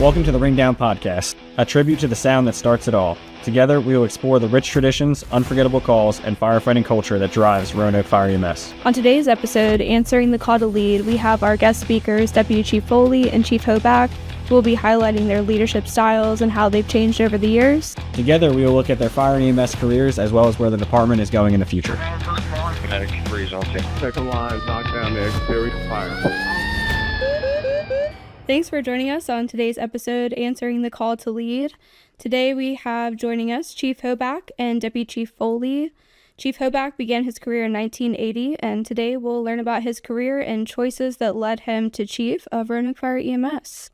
Welcome to the Ringdown podcast, a tribute to the sound that starts it all. Together, we will explore the rich traditions, unforgettable calls, and firefighting culture that drives Roanoke Fire-EMS. On today's episode, Answering the Call to Lead, we have our guest speakers, Deputy Chief Foley and Chief Hoback, who will be highlighting their leadership styles and how they've changed over the years. Together, we will look at their fire and EMS careers as well as where the department is going in the future. Second line, knock down the exterior fire. Thanks for joining us on today's episode, Answering the Call to Lead. Today we have joining us Chief Hoback and Deputy Chief Foley. Chief Hoback began his career in 1980, and today we'll learn about his career and choices that led him to Chief of Roanoke Fire-EMS.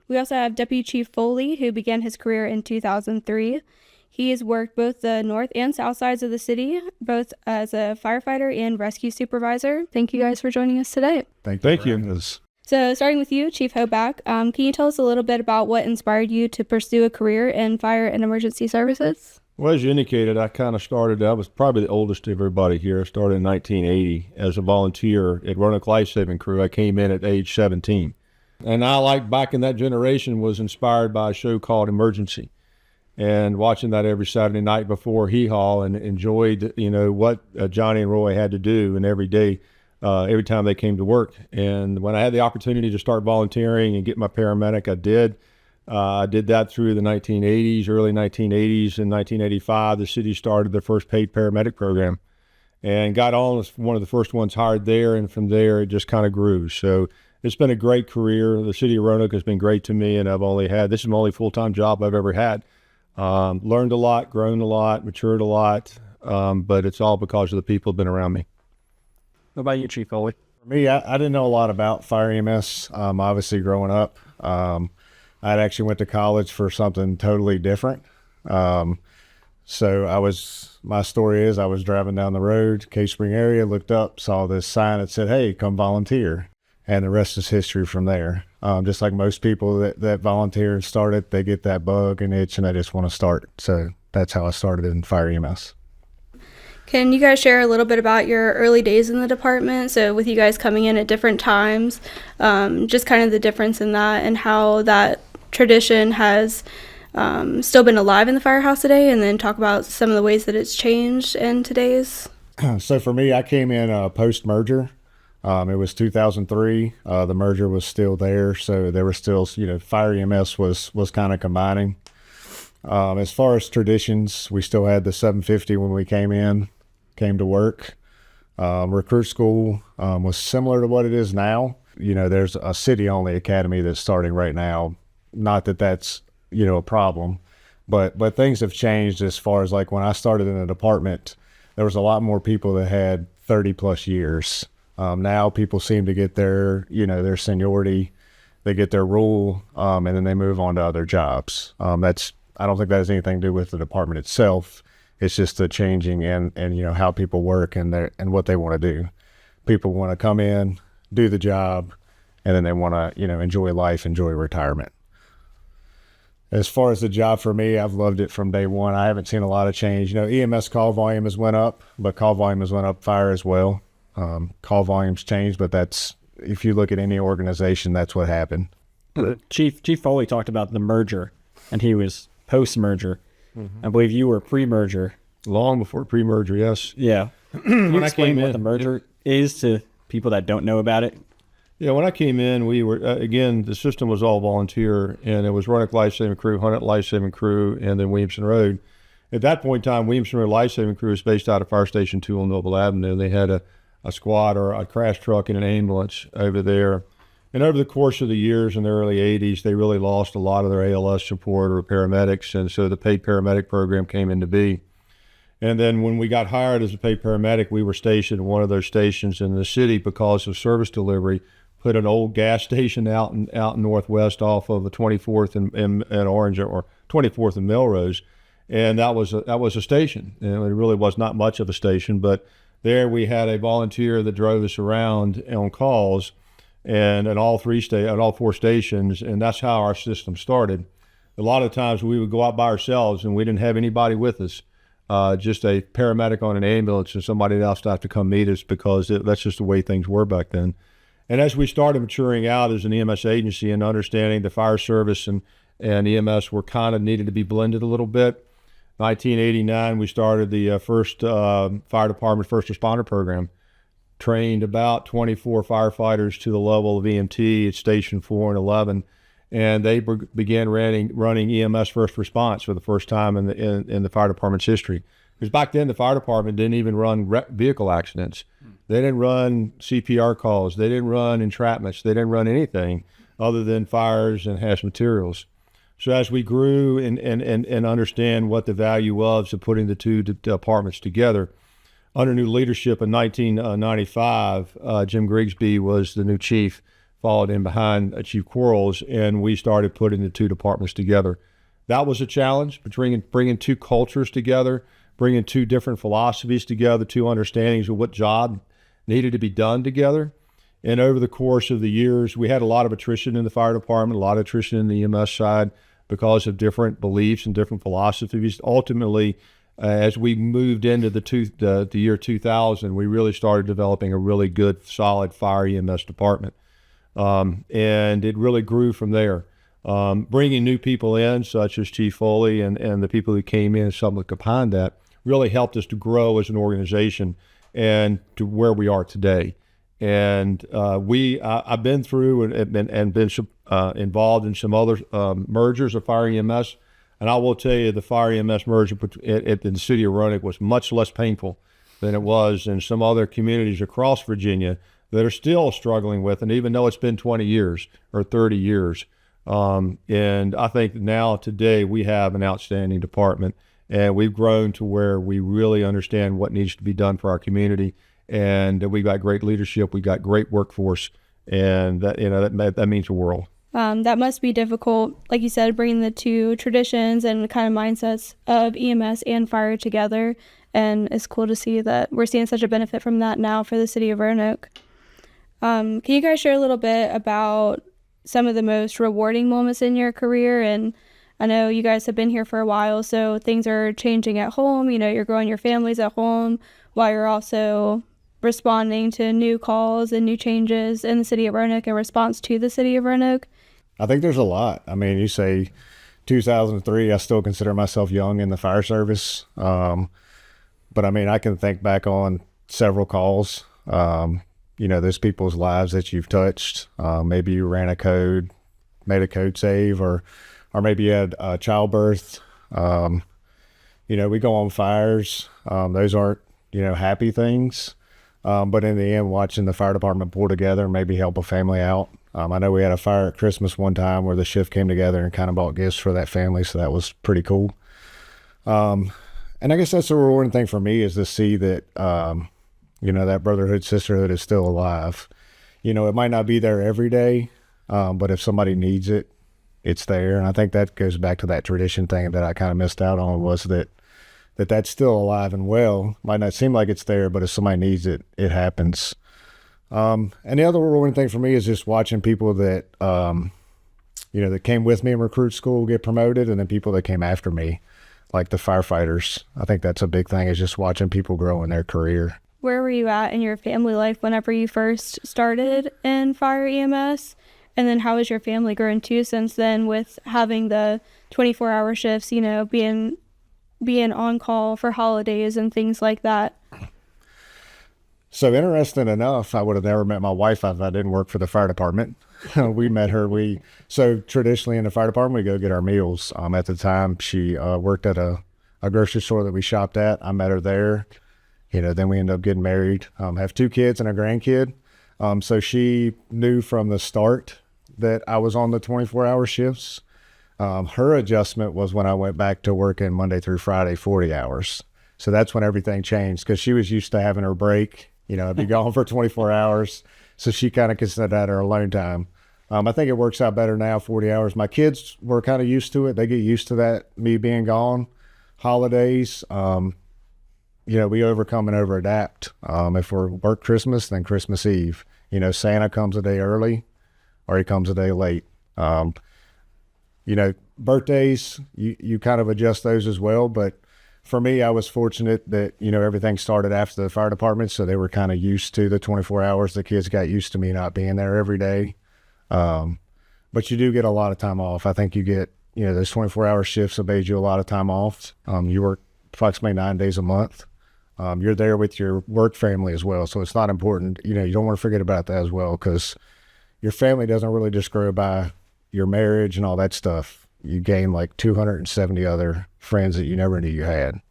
We also have Deputy Chief Foley, who began his career in 2003. He has worked both the north and south sides of the city, both as a firefighter and rescue supervisor. Thank you guys for joining us today. Thank you. So starting with you, Chief Hoback, can you tell us a little bit about what inspired you to pursue a career in fire and emergency services? Well, as you indicated, I was probably the oldest of everybody here. I started in 1980 as a volunteer at Roanoke Life Saving Crew. I came in at age 17. And I, like back in that generation, was inspired by a show called Emergency. And watching that every Saturday night before Hee Haw, and enjoyed, what Johnny and Roy had to do and every day. Every time they came to work. And when I had the opportunity to start volunteering and get my paramedic, I did. I did that through the 1980s, early 1980s. In 1985, the city started their first paid paramedic program and got on as one of the first ones hired there. And from there, it just kind of grew. So it's been a great career. The city of Roanoke has been great to me, and this is my only full-time job I've ever had. Learned a lot, grown a lot, matured a lot, but it's all because of the people who've been around me. What about you, Chief Foley? For me, I didn't know a lot about fire EMS, obviously growing up. I actually went to college for something totally different. My story is I was driving down the road, Cave Spring area, looked up, saw this sign that said, "Hey, come volunteer." And the rest is history from there. Just like most people that volunteer and started, they get that bug and itch and they just want to start. So that's how I started in fire EMS. Can you guys share a little bit about your early days in the department? So with you guys coming in at different times, just kind of the difference in that and how that tradition has still been alive in the firehouse today, and then talk about some of the ways that it's changed in today's. So for me, I came in post-merger. It was 2003. The merger was still there, so there were still, fire EMS was kind of combining. As far as traditions, we still had the 750 when we came to work. Recruit school was similar to what it is now. There's a city-only academy that's starting right now. Not that that's, a problem, but things have changed as far as like when I started in the department, there was a lot more people that had 30-plus years. Now people seem to get their seniority, they get their rule, and then they move on to other jobs. I don't think that has anything to do with the department itself. It's just the changing and how people work and what they want to do. People want to come in, do the job, and then they want to, enjoy life, enjoy retirement. As far as the job for me, I've loved it from day one. I haven't seen a lot of change. EMS call volume has went up, but call volume has went up fire as well. Call volume's changed, but if you look at any organization, that's what happened. Chief Foley talked about the merger, and he was post-merger. Mm-hmm. I believe you were pre-merger. Long before pre-merger, yes. Yeah. Can you explain what the merger is to people that don't know about it? Yeah, when I came in, we were, again, the system was all volunteer, and it was Roanoke Life Saving Crew, Hunt Life Saving Crew, and then Williamson Road. At that point in time, Williamson Road Life Saving Crew was based out of Fire Station 2 on Noble Avenue. They had a squad or a crash truck and an ambulance over there. And over the course of the years in the early 80s, they really lost a lot of their ALS support or paramedics, and so the paid paramedic program came into being. And then when we got hired as a paid paramedic, we were stationed at one of those stations in the city because of service delivery, put an old gas station out northwest off of the 24th and Orange, or 24th and Melrose, and that was a station. And it really was not much of a station, but there we had a volunteer that drove us around on calls, and at all four stations, and that's how our system started. A lot of times we would go out by ourselves, and we didn't have anybody with us, just a paramedic on an ambulance, and somebody else would have to come meet us because that's just the way things were back then. And as we started maturing out as an EMS agency and understanding the fire service and EMS were kind of needed to be blended a little bit, 1989, we started the first fire department first responder program, trained about 24 firefighters to the level of EMT at Station 4 and 11, and they began running EMS first response for the first time in the fire department's history. Because back then, the fire department didn't even run vehicle accidents. They didn't run CPR calls. They didn't run entrapments. They didn't run anything other than fires and hazardous materials. So as we grew and understand what the value was of putting the two departments together, under new leadership in 1995, Jim Grigsby was the new chief, followed in behind Chief Quarles, and we started putting the two departments together. That was a challenge, bringing two cultures together, bringing two different philosophies together, two understandings of what job needed to be done together. And over the course of the years, we had a lot of attrition in the fire department, a lot of attrition in the EMS side because of different beliefs and different philosophies. Ultimately, as we moved into the year 2000, we really started developing a really good, solid fire EMS department. And it really grew from there. Bringing new people in, such as Chief Foley and the people who came in somewhat behind that, really helped us to grow as an organization and to where we are today. And I've been through and been involved in some other mergers of fire EMS, and I will tell you the fire EMS merger in the city of Roanoke was much less painful than it was in some other communities across Virginia that are still struggling with, and even though it's been 20 years or 30 years. And I think now today we have an outstanding department, and we've grown to where we really understand what needs to be done for our community. And we got great leadership, we got great workforce, and that means the world. That must be difficult, like you said, bringing the two traditions and kind of mindsets of EMS and fire together. And it's cool to see that we're seeing such a benefit from that now for the city of Roanoke. Can you guys share a little bit about some of the most rewarding moments in your career? And I know you guys have been here for a while, so things are changing at home. You know, you're growing your families at home while you're also responding to new calls and new changes in the city of Roanoke in response to the city of Roanoke. I think there's a lot. I mean, you say 2003, I still consider myself young in the fire service. But I mean, I can think back on several calls, those people's lives that you've touched. Maybe you ran a code, made a code save, or maybe you had childbirth. We go on fires. Those aren't, happy things. But in the end, watching the fire department pull together, maybe help a family out. I know we had a fire at Christmas one time where the shift came together and kind of bought gifts for that family. So that was pretty cool. And I guess that's the rewarding thing for me is to see that, that brotherhood, sisterhood is still alive. It might not be there every day, but if somebody needs it, it's there. And I think that goes back to that tradition thing that I kind of missed out on, was that's still alive and well. Might not seem like it's there, but if somebody needs it, it happens. And the other rewarding thing for me is just watching people that, that came with me in recruit school get promoted, and then people that came after me, like the firefighters. I think that's a big thing, is just watching people grow in their career. Where were you at in your family life whenever you first started in fire EMS? And then how has your family grown too since then, with having the 24-hour shifts, being on call for holidays and things like that? So interesting enough, I would have never met my wife if I didn't work for the fire department. We met her. So traditionally in the fire department, we go get our meals. At the time, she worked at a grocery store that we shopped at. I met her there. Then we ended up getting married, have 2 kids and a grandkid. So she knew from the start that I was on the 24-hour shifts. Her adjustment was when I went back to working Monday through Friday, 40 hours. So that's when everything changed, because she was used to having her break. I'd be gone for 24 hours. So she kind of considered that her alone time. I think it works out better now, 40 hours. My kids were kind of used to it. They get used to that, me being gone. Holidays, we overcome and over adapt. If we're work Christmas, then Christmas Eve. Santa comes a day early or he comes a day late. Birthdays, you kind of adjust those as well. But For me, I was fortunate that, everything started after the fire department, so they were kind of used to the 24 hours. The kids got used to me not being there every day. But you do get a lot of time off. I think you get, those 24-hour shifts obeyed you a lot of time off. You work approximately 9 days a month. You're there with your work family as well, so it's not important. You don't want to forget about that as well, because your family doesn't really just grow by your marriage and all that stuff. You gain like 270 other friends that you never knew you had.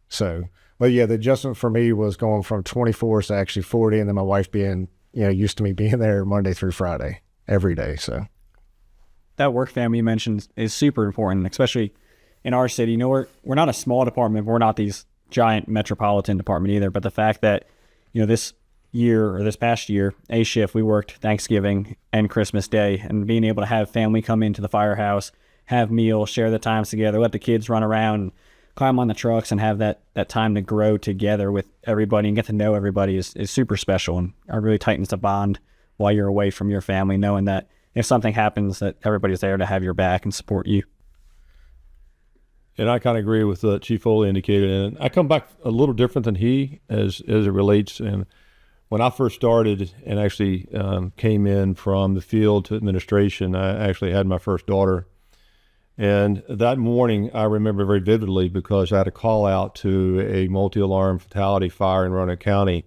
So, but yeah, the adjustment for me was going from 24 to actually 40, and then my wife being, used to me being there Monday through Friday, every day. So That work family you mentioned is super important, especially in our city. We're not a small department, but we're not these giant metropolitan department either. But the fact that, this year or this past year, A shift, we worked Thanksgiving and Christmas Day, and being able to have family come into the firehouse, have meals, share the times together, let the kids run around, climb on the trucks, and have that time to grow together with everybody and get to know everybody is super special, and it really tightens the bond while you're away from your family, knowing that if something happens, that everybody's there to have your back and support you. And I kind of agree with what Chief Foley indicated, and I come back a little different than he as it relates. And when I first started and actually came in from the field to administration, I actually had my first daughter. And that morning, I remember very vividly because I had a call out to a multi-alarm fatality fire in Roanoke County.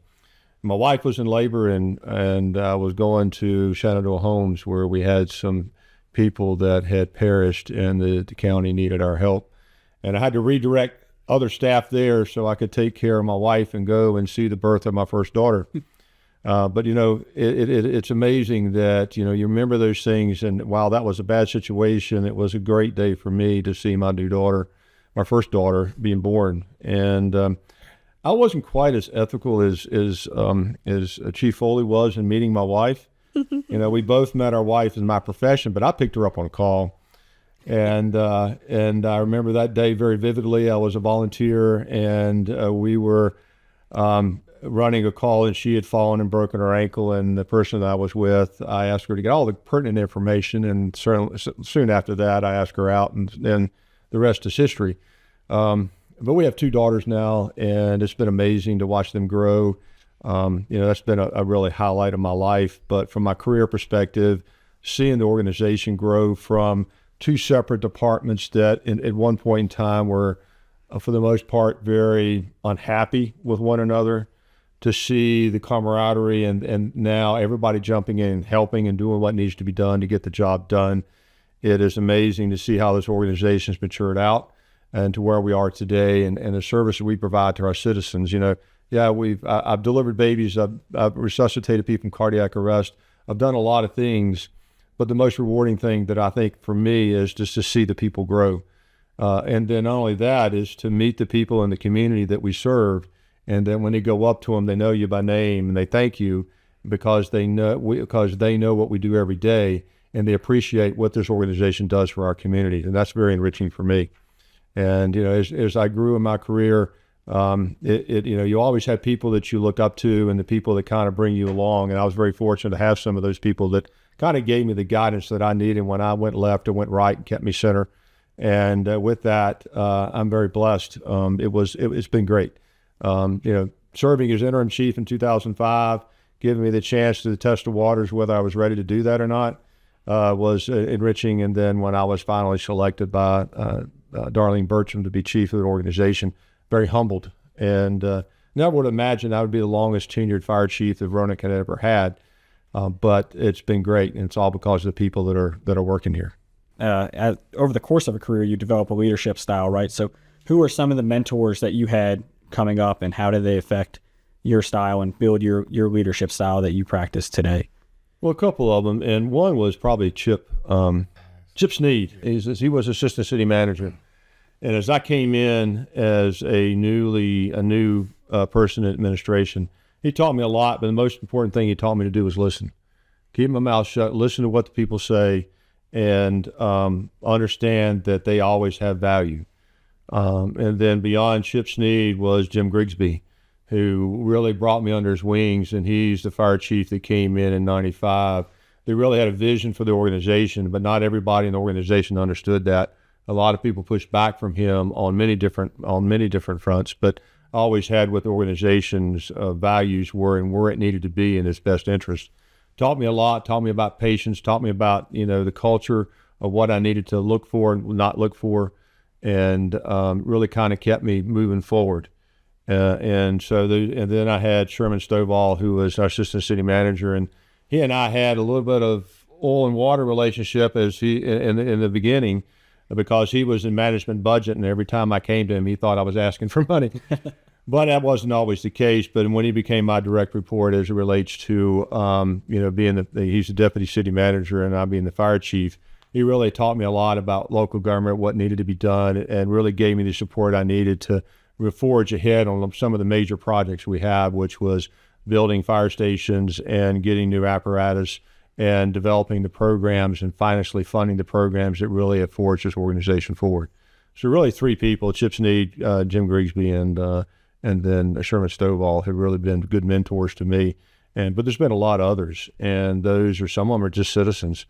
My wife was in labor, and I was going to Shenandoah Homes, where we had some people that had perished, and the county needed our help. And I had to redirect other staff there so I could take care of my wife and go and see the birth of my first daughter. But it's amazing that, you remember those things. And while that was a bad situation, it was a great day for me to see my new daughter, my first daughter, being born. And I wasn't quite as ethical as Chief Foley was in meeting my wife. We both met our wife in my profession, but I picked her up on a call. And I remember that day very vividly. I was a volunteer, and we were running a call, and she had fallen and broken her ankle. And the person that I was with, I asked her to get all the pertinent information, and soon after that, I asked her out, and then the rest is history. But we have two daughters now, and it's been amazing to watch them grow. That's been a really highlight of my life. But from my career perspective, seeing the organization grow from two separate departments that at one point in time were, for the most part, very unhappy with one another, to see the camaraderie and now everybody jumping in and helping and doing what needs to be done to get the job done. It is amazing to see how this organization has matured out and to where we are today, and the service that we provide to our citizens. I've delivered babies, I've resuscitated people from cardiac arrest. I've done a lot of things, but the most rewarding thing that I think for me is just to see the people grow. And then not only that is to meet the people in the community that we serve. And then when they go up to them, they know you by name and they thank you because they know what we do every day, and they appreciate what this organization does for our community. And that's very enriching for me. And, as I grew in my career, you always had people that you look up to and the people that kind of bring you along. And I was very fortunate to have some of those people that kind of gave me the guidance that I needed when I went left or went right and kept me center. And with that, I'm very blessed. It's been great. Serving as interim chief in 2005, giving me the chance to test the waters whether I was ready to do that or not, was enriching. And then when I was finally selected by Darlene Bertram to be chief of the organization, very humbled, and never would have imagined I would be the longest tenured fire chief that Roanoke had ever had. But it's been great, and it's all because of the people that are working here. Over the course of a career, you develop a leadership style, right? So who are some of the mentors that you had coming up, and how did they affect your style and build your leadership style that you practice today? Well, a couple of them, and one was probably Chip Sneed. He was assistant city manager. And as I came in as a new person in administration, he taught me a lot, but the most important thing he taught me to do was listen. Keep my mouth shut, listen to what the people say, and understand that they always have value. And then beyond Chip Sneed was Jim Grigsby, who really brought me under his wings, and he's the fire chief that came in 95. They really had a vision for the organization, but not everybody in the organization understood that. A lot of people pushed back from him on many different fronts, but always had what the organization's values were and where it needed to be in its best interest. Taught me a lot, taught me about patience, taught me about, the culture of what I needed to look for and not look for, and really kind of kept me moving forward. And then I had Sherman Stovall, who was our assistant city manager, and he and I had a little bit of oil and water relationship as he in the beginning, because he was in management budget, and every time I came to him, he thought I was asking for money. But that wasn't always the case. But when he became my direct report as it relates to, he's the deputy city manager and I being the fire chief, he really taught me a lot about local government, what needed to be done, and really gave me the support I needed to forge ahead on some of the major projects we have, which was building fire stations and getting new apparatus and developing the programs and finally funding the programs that really have forged this organization forward. So really three people, Chip Sneed, Jim Grigsby, and then Sherman Stovall have really been good mentors to me. But there's been a lot of others, and some of them are just citizens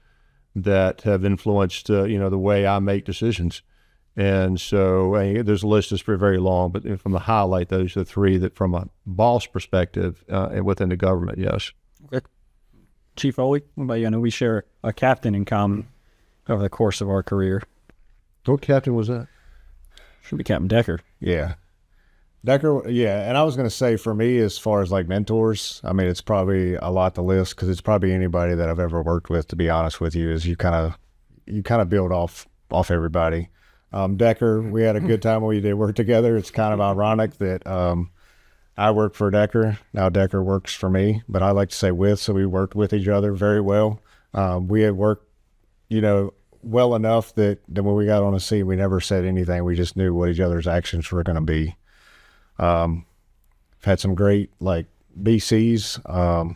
that have influenced, the way I make decisions. And so there's a list that's very, very long, but from the highlight, those are the three that from a boss perspective and within the government, yes. Okay. Chief Foley, what about you? I know we share a captain in common over the course of our career. What captain was that? Should be Captain Decker. Yeah. Decker, yeah. And I was going to say, for me, as far as like mentors, I mean, it's probably a lot to list, because it's probably anybody that I've ever worked with, to be honest with you, is you kind of build off everybody. Decker, we had a good time when we did work together. It's kind of ironic that I worked for Decker. Now Decker works for me, but I like to say with, so we worked with each other very well. We had worked, well enough that when we got on the scene, we never said anything. We just knew what each other's actions were going to be. Had some great BCs.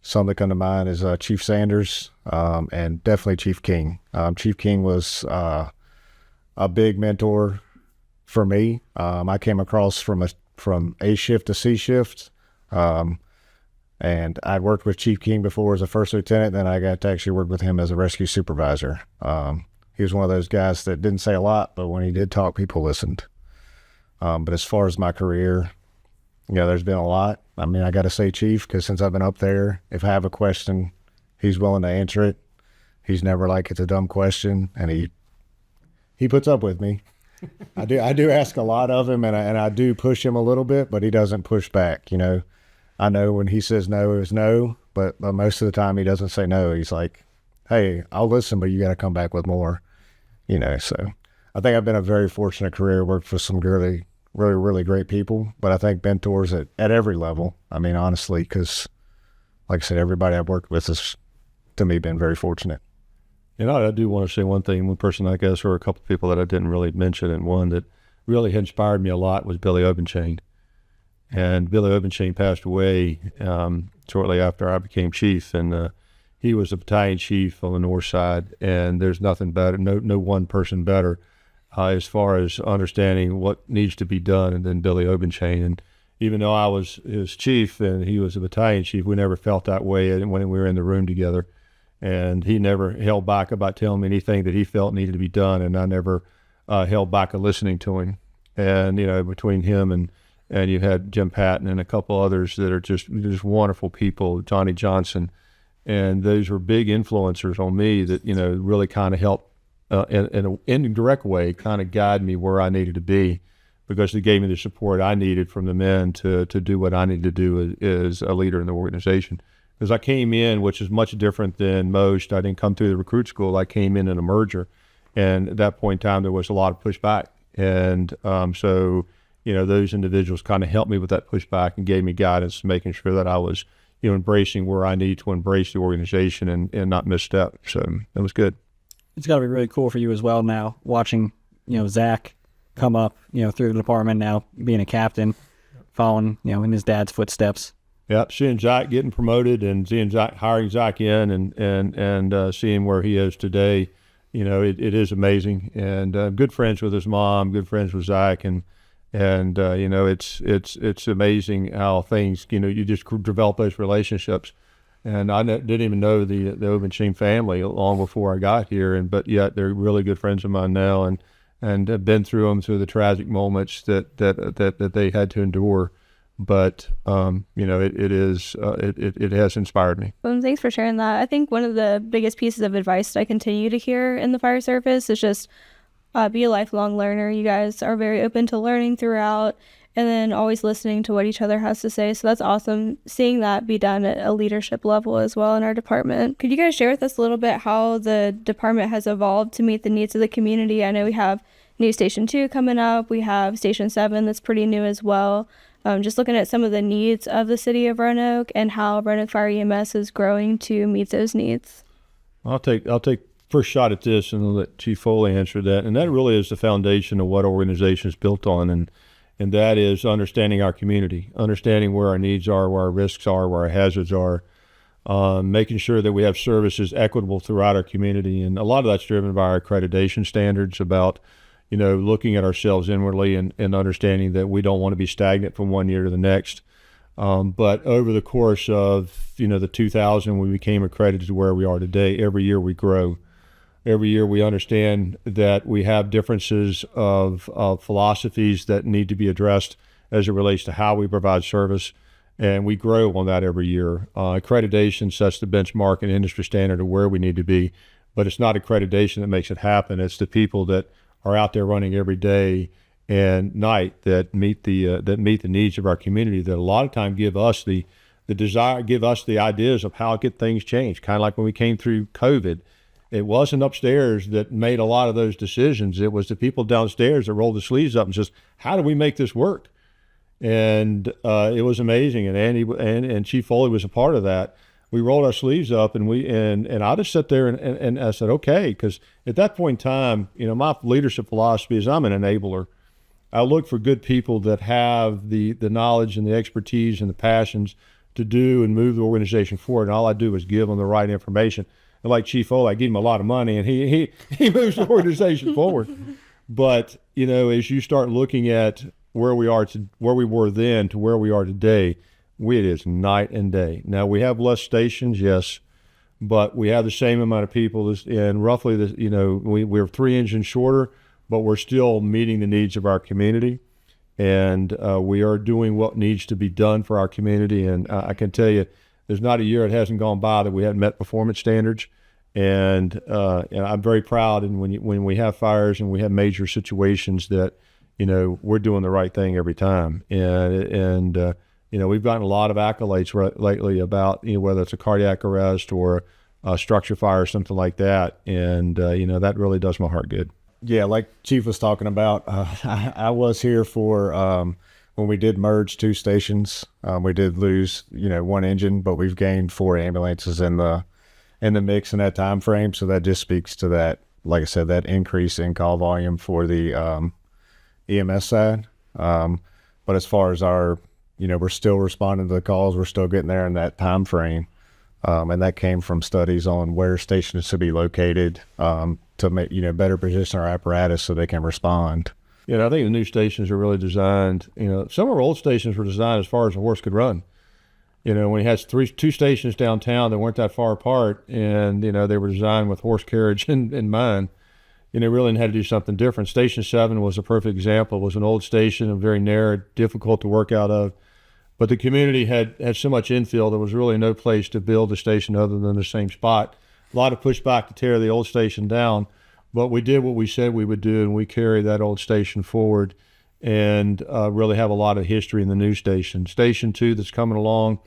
Some that come to mind is Chief Sanders and definitely Chief King. Chief King was a big mentor for me. I came across from A shift to C shift, and I'd worked with Chief King before as a first lieutenant. Then I got to actually work with him as a rescue supervisor. He was one of those guys that didn't say a lot, but when he did talk, people listened. But as far as my career, there's been a lot. I mean, I got to say Chief, because since I've been up there, if I have a question, he's willing to answer it. He's never like, it's a dumb question, and he puts up with me. I do ask a lot of him, and I do push him a little bit, but he doesn't push back. I know when he says no, it's no, but most of the time he doesn't say no. He's like, hey, I'll listen, but you got to come back with more. So I think I've been a very fortunate career, worked for some really, really, really great people, but I think mentors at every level. I mean, honestly, because like I said, everybody I've worked with has, to me, been very fortunate. I do want to say one thing. One person, I guess, or a couple of people that I didn't really mention, and one that really inspired me a lot was Billy Obenchain. And Billy Obenchain passed away shortly after I became chief, and he was a battalion chief on the north side, and there's nothing better, no one person better as far as understanding what needs to be done than Billy Obenchain. And even though I was his chief and he was a battalion chief, we never felt that way when we were in the room together. And he never held back about telling me anything that he felt needed to be done, and I never held back of listening to him. And between him and you had Jim Patton and a couple others that are just wonderful people, Johnny Johnson, and those were big influencers on me that really kind of helped in an indirect way kind of guide me where I needed to be, because they gave me the support I needed from the men to do what I needed to do as a leader in the organization. Because I came in, which is much different than most. I didn't come through the recruit school. I came in a merger. And at that point in time, there was a lot of pushback. And so those individuals kind of helped me with that pushback and gave me guidance, making sure that I was, embracing where I need to embrace the organization and not misstep. So that was good. It's got to be really cool for you as well now, watching, Zach come up, through the department now, being a captain, following, in his dad's footsteps. Yeah, seeing Zach getting promoted and seeing Zach hiring Zach in and seeing where he is today, it is amazing. And good friends with his mom, good friends with Zach, and it's amazing how things, you just develop those relationships. And I didn't even know the Obenstein family long before I got here, but yet they're really good friends of mine now, and have been through the tragic moments that they had to endure. But it has inspired me. Well, thanks for sharing that. I think one of the biggest pieces of advice that I continue to hear in the fire service is just be a lifelong learner. You guys are very open to learning throughout, and then always listening to what each other has to say. So that's awesome, seeing that be done at a leadership level as well in our department. Could you guys share with us a little bit how the department has evolved to meet the needs of the community? I know we have new Station 2 coming up. We have Station 7 that's pretty new as well. Just looking at some of the needs of the city of Roanoke and how Roanoke Fire-EMS is growing to meet those needs. I'll take first shot at this and let Chief Foley answer that. And that really is the foundation of what our organization is built on. And that is understanding our community, understanding where our needs are, where our risks are, where our hazards are, making sure that we have services equitable throughout our community. And a lot of that's driven by our accreditation standards about, looking at ourselves inwardly and understanding that we don't want to be stagnant from one year to the next. But over the course of, the 2000, we became accredited to where we are today. Every year we grow. Every year we understand that we have differences of philosophies that need to be addressed as it relates to how we provide service, and we grow on that every year. Accreditation sets the benchmark and industry standard of where we need to be, but it's not accreditation that makes it happen. It's the people that are out there running every day and night that meet the needs of our community that a lot of time give us the desire, give us the ideas of how to get things changed. Kind of like when we came through COVID. It wasn't upstairs that made a lot of those decisions. It was the people downstairs that rolled the sleeves up and says, how do we make this work? And it was amazing. And Andy and Chief Foley was a part of that. We rolled our sleeves up and I just sat there and I said, okay, because at that point in time, my leadership philosophy is I'm an enabler. I look for good people that have the knowledge and the expertise and the passions to do and move the organization forward. And all I do is give them the right information. And like Chief Foley, I give him a lot of money and he moves the organization forward. But, as you start looking at where we were then to where we are today, it is night and day. Now we have less stations, yes, but we have the same amount of people and roughly we're 3 engines shorter, but we're still meeting the needs of our community. And we are doing what needs to be done for our community. And I can tell you, there's not a year it hasn't gone by that we haven't met performance standards. And I'm very proud. And when we have fires and we have major situations that, we're doing the right thing every time. And we've gotten a lot of accolades lately about, whether it's a cardiac arrest or a structure fire or something like that. And, that really does my heart good. Yeah, like Chief was talking about, I was here for when we did merge 2 stations. We did lose, 1 engine, but we've gained 4 ambulances in the mix in that time frame. So that just speaks to that, like I said, that increase in call volume for the EMS side. But as far as our, we're still responding to the calls, we're still getting there in that time frame. And that came from studies on where stations should be located to make, better position our apparatus so they can respond. I think the new stations are really designed, some of our old stations were designed as far as a horse could run. When you had 2 stations downtown that weren't that far apart and, they were designed with horse carriage in mind, really had to do something different. Station 7 was a perfect example. It was an old station and very narrow, difficult to work out of. But the community had so much infill, there was really no place to build a station other than the same spot. A lot of pushback to tear the old station down, but we did what we said we would do, and we carried that old station forward and really have a lot of history in the new station. Station 2 that's coming along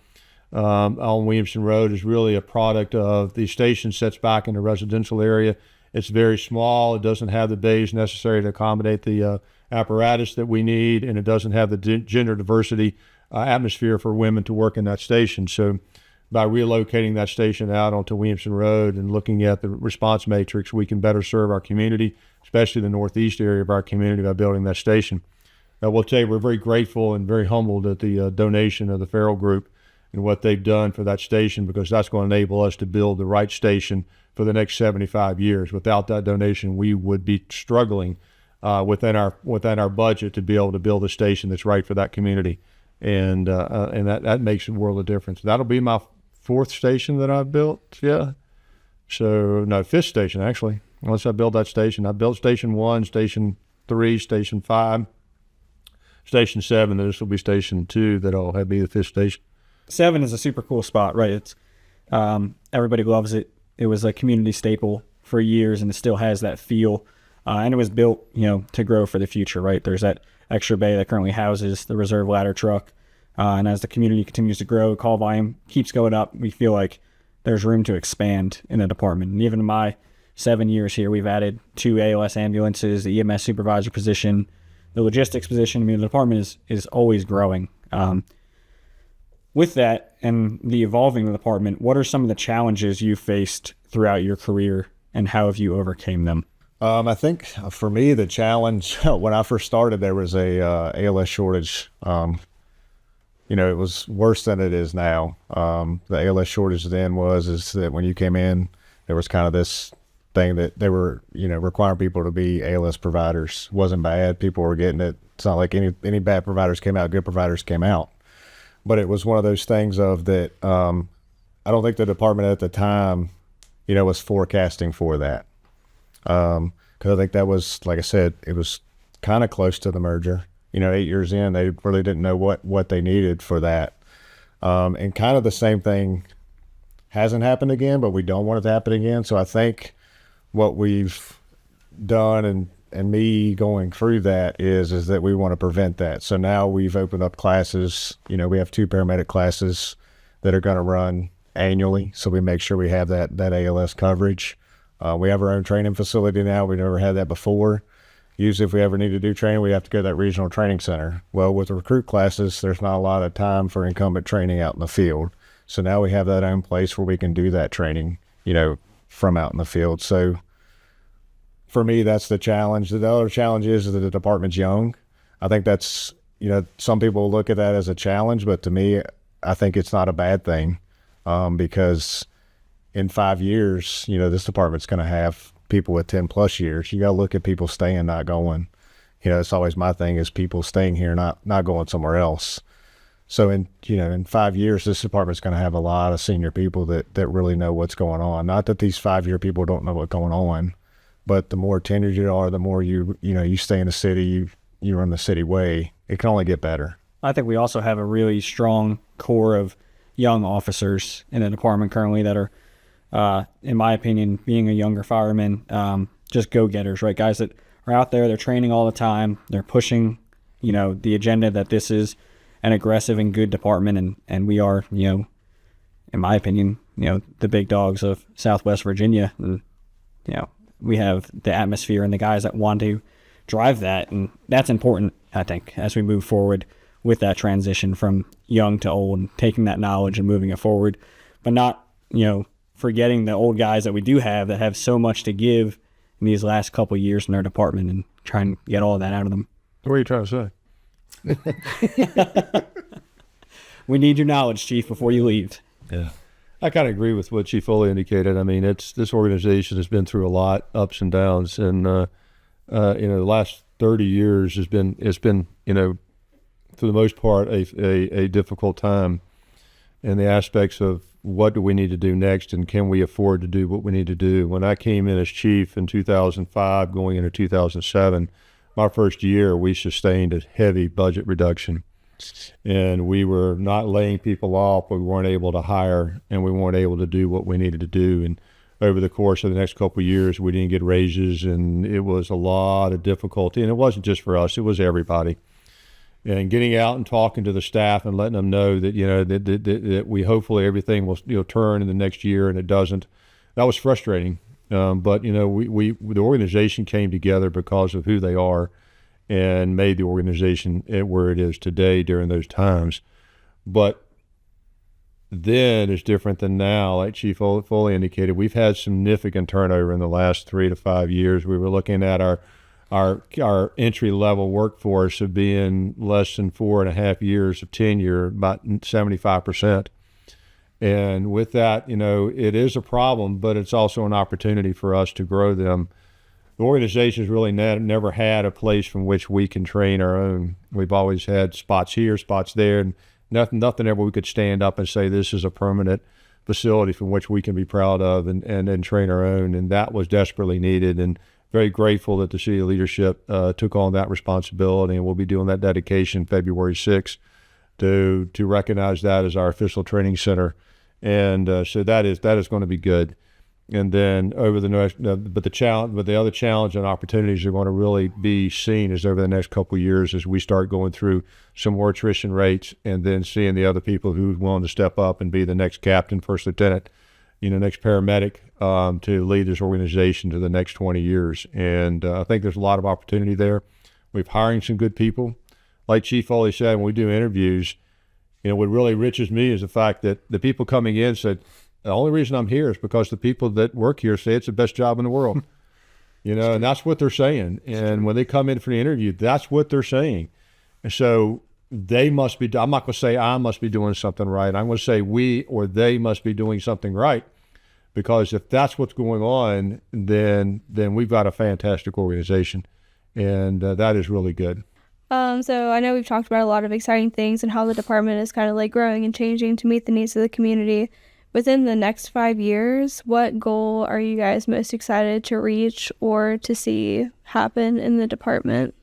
on Williamson Road is really a product of the station sets back in the residential area. It's very small. It doesn't have the bays necessary to accommodate the apparatus that we need, and it doesn't have the gender diversity atmosphere for women to work in that station. So by relocating that station out onto Williamson Road and looking at the response matrix, we can better serve our community, especially the northeast area of our community, by building that station. I will tell you, we're very grateful and very humbled at the donation of the Farrell Group and what they've done for that station, because that's going to enable us to build the right station for the next 75 years. Without that donation, we would be struggling within our budget to be able to build a station that's right for that community. And that makes a world of difference. That'll be my fourth station that I've built. Yeah. So, no, fifth station, actually. Once I built that station, I built Station 1, Station 3, Station 5, Station 7. This will be Station 2 that'll have be the fifth station. 7 is a super cool spot, right? It's everybody loves it. It was a community staple for years, and it still has that feel. And it was built, to grow for the future, right? There's that extra bay that currently houses the reserve ladder truck. And as the community continues to grow, call volume keeps going up. We feel like there's room to expand in the department. And even in my 7 years here, we've added 2 ALS ambulances, the EMS supervisor position, the logistics position. I mean, the department is always growing. With that and the evolving of the department, what are some of the challenges you faced throughout your career, and how have you overcame them? I think for me, the challenge when I first started, there was a ALS shortage. It was worse than it is now. The ALS shortage then is that when you came in, there was kind of this thing that they were, requiring people to be ALS providers. It wasn't bad. People were getting it. It's not like any bad providers came out, good providers came out. But it was one of those things of that. I don't think the department at the time, was forecasting for that. Because I think that was, like I said, it was kind of close to the merger. 8 years in, they really didn't know what they needed for that. And kind of the same thing hasn't happened again, but we don't want it to happen again. So I think what we've done and me going through that is that we want to prevent that. So now we've opened up classes. We have 2 paramedic classes that are going to run annually. So we make sure we have that ALS coverage. We have our own training facility now. We never had that before. Usually if we ever need to do training, we have to go to that regional training center. Well, with the recruit classes, there's not a lot of time for incumbent training out in the field. So now we have that own place where we can do that training, from out in the field. So for me, that's the challenge. The other challenge is that the department's young. I think that's, some people look at that as a challenge, but to me, I think it's not a bad thing, because in 5 years, this department's going to have people with 10 plus years. You got to look at people staying, not going. It's always my thing is people staying here, not going somewhere else. So in 5 years, this department's going to have a lot of senior people that really know what's going on. Not that these 5-year people don't know what's going on, but the more tenured you are, the more you stay in the city, you run the city way. It can only get better. I think we also have a really strong core of young officers in the department currently that are, in my opinion, being a younger fireman, just go-getters, right? Guys that are out there, they're training all the time. They're pushing, the agenda that this is an aggressive and good department. And we are, in my opinion, the big dogs of Southwest Virginia. And, we have the atmosphere and the guys that want to drive that. And that's important, I think, as we move forward with that transition from young to old and taking that knowledge and moving it forward, but not, forgetting the old guys that we do have that have so much to give in these last couple of years in their department and try and get all of that out of them. What are you trying to say? We need your knowledge, Chief, before you leave. Yeah. I kind of agree with what Chief Foley indicated. I mean, this organization has been through a lot, ups and downs, and the last 30 years has been, for the most part, a difficult time in the aspects of what do we need to do next, and can we afford to do what we need to do. When I came in as chief in 2005, going into 2007, my first year, we sustained a heavy budget reduction. And we were not laying people off, but we weren't able to hire, and we weren't able to do what we needed to do. And over the course of the next couple of years, we didn't get raises, and it was a lot of difficulty. And it wasn't just for us, it was everybody. And getting out and talking to the staff and letting them know that, that we hopefully everything will, turn in the next year, and it doesn't. That was frustrating. But, the organization came together because of who they are, and made the organization where it is today during those times. But then it's different than now. Like Chief Foley indicated, we've had significant turnover in the last 3 to 5 years. We were looking at our entry-level workforce of being less than 4.5 years of tenure, about 75%. And with that, it is a problem, but it's also an opportunity for us to grow them. The organization's really never had a place from which we can train our own. We've always had spots here, spots there, and nothing ever we could stand up and say this is a permanent facility from which we can be proud of and train our own. And that was desperately needed, and very grateful that the city leadership took on that responsibility, and we'll be doing that dedication February 6th to recognize that as our official training center. And so that is going to be good. And then over the next, but the other challenge and opportunities are going to really be seen is over the next couple of years as we start going through some more attrition rates, and then seeing the other people who's willing to step up and be the next captain, first lieutenant, next paramedic, to lead this organization to the next 20 years. And I think there's a lot of opportunity there. We're hiring some good people. Like Chief Foley said, when we do interviews, what really enriches me is the fact that the people coming in said, the only reason I'm here is because the people that work here say it's the best job in the world. And that's what they're saying. And when they come in for the interview, that's what they're saying. And so they must be, I'm not going to say I must be doing something right. I'm going to say we or they must be doing something right. Because if that's what's going on, then we've got a fantastic organization. And that is really good. So I know we've talked about a lot of exciting things and how the department is kind of like growing and changing to meet the needs of the community. Within the next 5 years, what goal are you guys most excited to reach or to see happen in the department?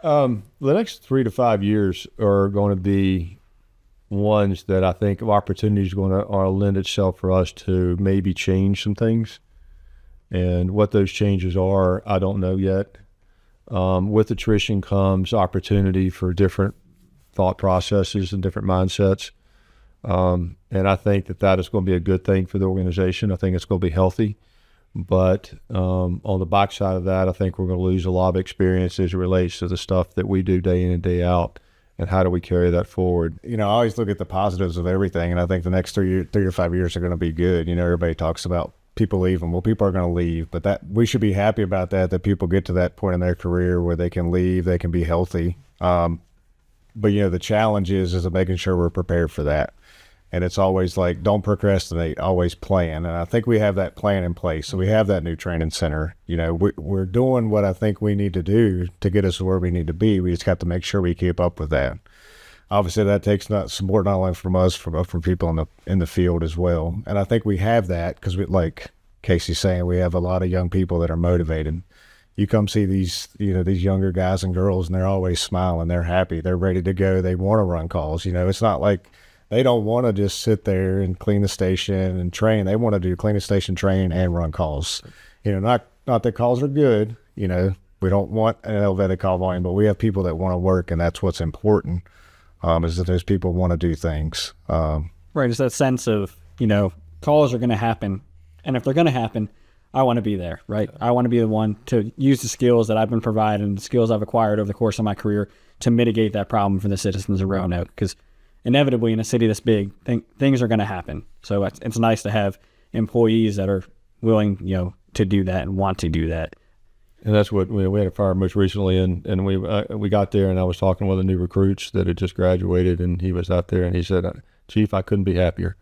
The next 3 to 5 years are going to be ones that I think of opportunities going to lend itself for us to maybe change some things. And what those changes are, I don't know yet. With attrition comes opportunity for different thought processes and different mindsets. And I think that is going to be a good thing for the organization. I think it's going to be healthy. But on the backside of that, I think we're going to lose a lot of experience as it relates to the stuff that we do day in and day out. And how do we carry that forward? I always look at the positives of everything, and I think the next 3 to 5 years are going to be good. Everybody talks about people leaving. Well, people are going to leave, but that we should be happy about that people get to that point in their career where they can leave, they can be healthy. But the challenge is making sure we're prepared for that. And it's always like, don't procrastinate, always plan. And I think we have that plan in place. So we have that new training center. We're doing what I think we need to do to get us to where we need to be. We just have to make sure we keep up with that. Obviously, that takes support not only from us, from people in the field as well. And I think we have that because, like Casey's saying, we have a lot of young people that are motivated. You come see these younger guys and girls, and they're always smiling. They're happy. They're ready to go. They want to run calls. It's not like they don't want to just sit there and clean the station and train. They want to do clean the station, train, and run calls. Not that calls are good. We don't want an elevated call volume, but we have people that want to work, and that's what's important. Is that those people want to do things. Right, it's that sense of, calls are going to happen. And if they're going to happen, I want to be there, right? I want to be the one to use the skills that I've been provided and the skills I've acquired over the course of my career to mitigate that problem for the citizens of Roanoke. Because inevitably in a city this big, things are going to happen. So it's nice to have employees that are willing, to do that and want to do that. And that's what we had a fire most recently, and we got there, and I was talking with the new recruits that had just graduated, and he was out there, and he said, "Chief, I couldn't be happier."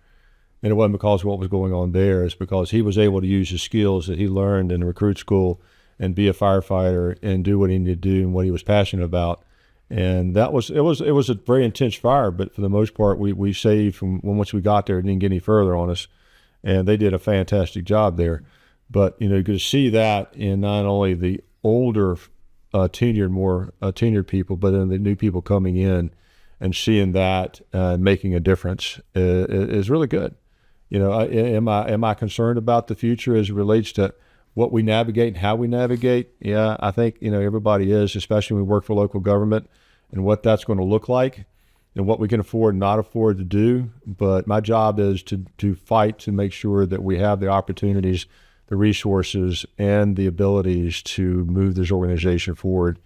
And it wasn't because of what was going on there; it's because he was able to use his skills that he learned in the recruit school and be a firefighter and do what he needed to do and what he was passionate about. And it was a very intense fire, but for the most part, we saved from once we got there, it didn't get any further on us, and they did a fantastic job there. But, you could see that in not only the older, tenured people, but in the new people coming in and seeing that making a difference is really good. Am I concerned about the future as it relates to what we navigate and how we navigate? Yeah, I think, everybody is, especially when we work for local government and what that's going to look like and what we can afford and not afford to do. But my job is to fight to make sure that we have the opportunities, the resources, and the abilities to move this organization forward.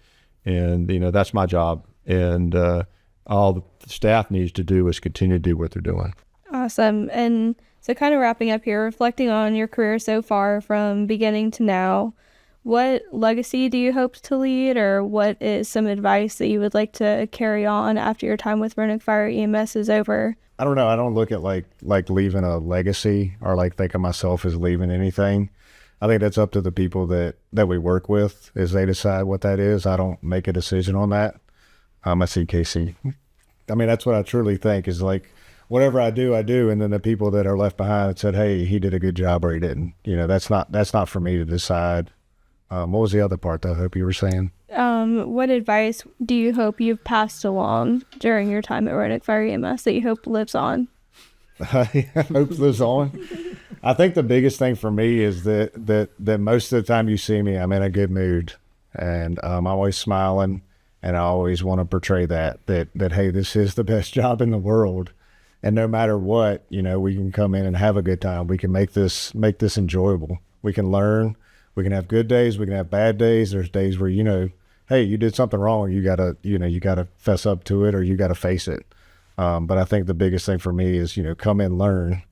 And, that's my job. And all the staff needs to do is continue to do what they're doing. Awesome. And so kind of wrapping up here, reflecting on your career so far from beginning to now, what legacy do you hope to lead, or what is some advice that you would like to carry on after your time with Roanoke Fire-EMS is over? I don't know. I don't look at like leaving a legacy or like think of myself as leaving anything. I think that's up to the people that we work with as they decide what that is. I don't make a decision on that. I see Casey. I mean, that's what I truly think is like whatever I do, and then the people that are left behind said, hey, he did a good job or he didn't. That's not for me to decide. What was the other part that I hope you were saying? What advice do you hope you've passed along during your time at Roanoke Fire-EMS that you hope lives on? I hope lives on. I think the biggest thing for me is that most of the time you see me, I'm in a good mood, and I'm always smiling, and I always want to portray that hey, this is the best job in the world, and no matter what, we can come in and have a good time. We can make this enjoyable. We can learn. We can have good days. We can have bad days. There's days where hey, you did something wrong. You gotta fess up to it, or you gotta face it. But I think the biggest thing for me is, come in, learn,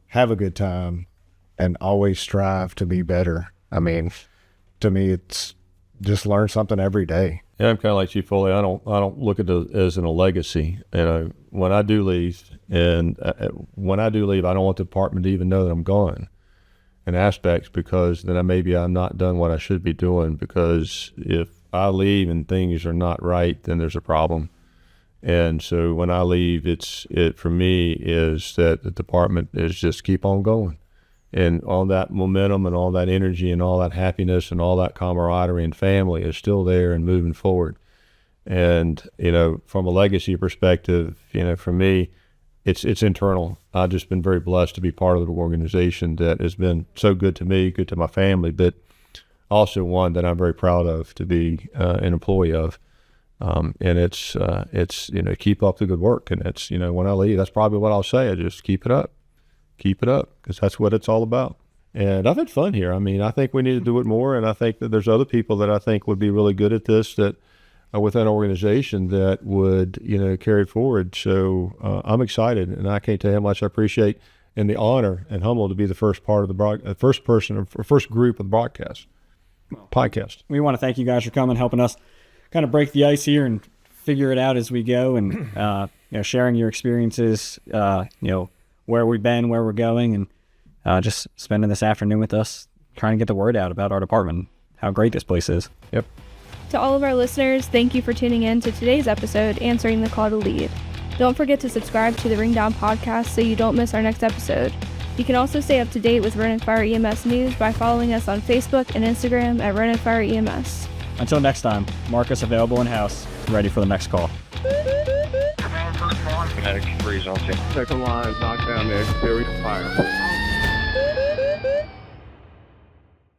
have a good time, and always strive to be better. I mean, to me, it's just learn something every day. Yeah, I'm kind of like Chief Foley. I don't look at it as in a legacy. When I do leave, I don't want the department to even know that I'm gone in aspects, because then maybe I'm not done what I should be doing, because if I leave and things are not right, then there's a problem. And so when I leave, it for me is that the department is just keep on going, and all that momentum and all that energy and all that happiness and all that camaraderie and family is still there and moving forward. And, from a legacy perspective, for me, it's internal. I've just been very blessed to be part of the organization that has been so good to me, good to my family, but also one that I'm very proud of to be an employee of. And it's keep up the good work. And it's, when I leave, that's probably what I'll say. I just keep it up, because that's what it's all about. And I've had fun here. I mean, I think we need to do it more. And I think that there's other people that I think would be really good at this that within an organization that would, carry it forward. So I'm excited, and I can't tell you how much I appreciate and the honor and humble to be the first part of the first group of the podcast. We want to thank you guys for coming, helping us kind of break the ice here and figure it out as we go, and sharing your experiences, where we've been, where we're going, and just spending this afternoon with us trying to get the word out about our department, how great this place is. Yep. To all of our listeners, thank you for tuning in to today's episode, Answering the Call to Lead. Don't forget to subscribe to the Ringdown podcast so you don't miss our next episode. You can also stay up to date with Roanoke Fire-EMS news by following us on Facebook and Instagram at Roanoke Fire-EMS. Until next time, mark us available in-house, ready for the next call. Medic freeze on 10. Second line, knockdown, exterior fire.